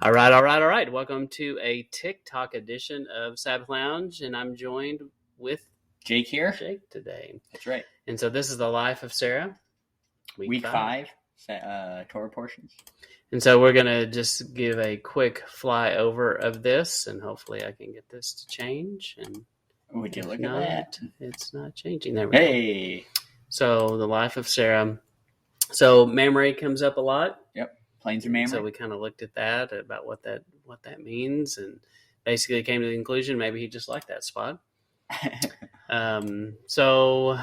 All right. Welcome to a TikTok edition of Sabbath Lounge, and I'm joined with Jake here. Jake today. That's right. And so this is the life of Sarah, week 5, Torah Portions. And so we're going to just give a quick flyover of this, and hopefully I can get this to change. And would you look at that? It's not changing. There we go. So the life of Sarah. So Mamre comes up a lot. Yep. Plains of Mamre. So we kind of looked at that, about what that means, and basically came to the conclusion maybe he just liked that spot. So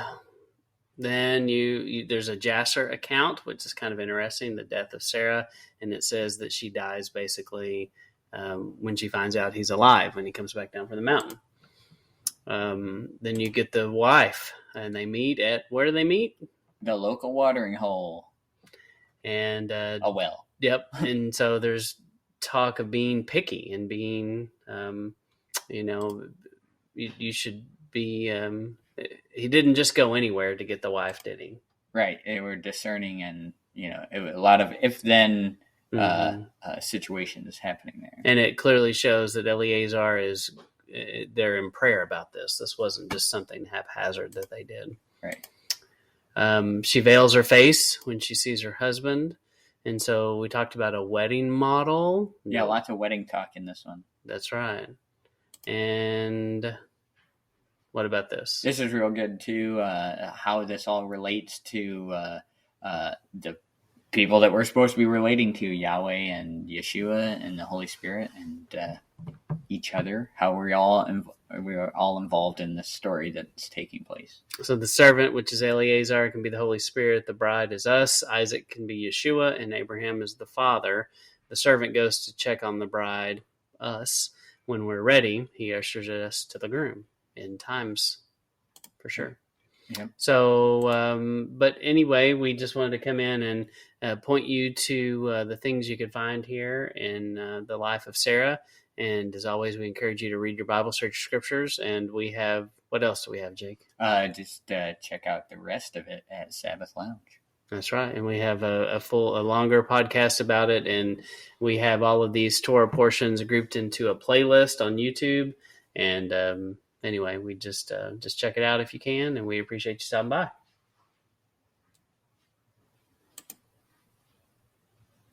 then there's a Jasser account, which is kind of interesting, the death of Sarah, and it says that she dies basically when she finds out he's alive when he comes back down from the mountain. Then you get the wife, and they meet at, where do they meet? The local watering hole. And a well. Yep. And so there's talk of being picky and being, you should be, he didn't just go anywhere to get the wife, did he? Right. They were discerning, and, it was a lot of if-then situations happening there. And it clearly shows that Eleazar they're in prayer about this. This wasn't just something haphazard that they did. Right. She veils her face when she sees her husband. And so we talked about a wedding model. Yeah, lots of wedding talk in this one. That's right. And what about this? This is real good, too, how this all relates to the people that we're supposed to be relating to, Yahweh and Yeshua and the Holy Spirit and each other, how we're all involved in this story that's taking place. So the servant, which is Eleazar, can be the Holy Spirit. The bride is us. Isaac can be Yeshua, and Abraham is the father. The servant goes to check on the bride, us. When we're ready, he ushers us to the groom in times, for sure. Yep. So, but anyway, we just wanted to come in and point you to the things you could find here in the life of Sarah. And as always, we encourage you to read your Bible, search scriptures. And we have, what else do we have, Jake? Just check out the rest of it at Sabbath Lounge. That's right. And we have a longer podcast about it. And we have all of these Torah portions grouped into a playlist on YouTube. And anyway, we just check it out if you can. And we appreciate you stopping by.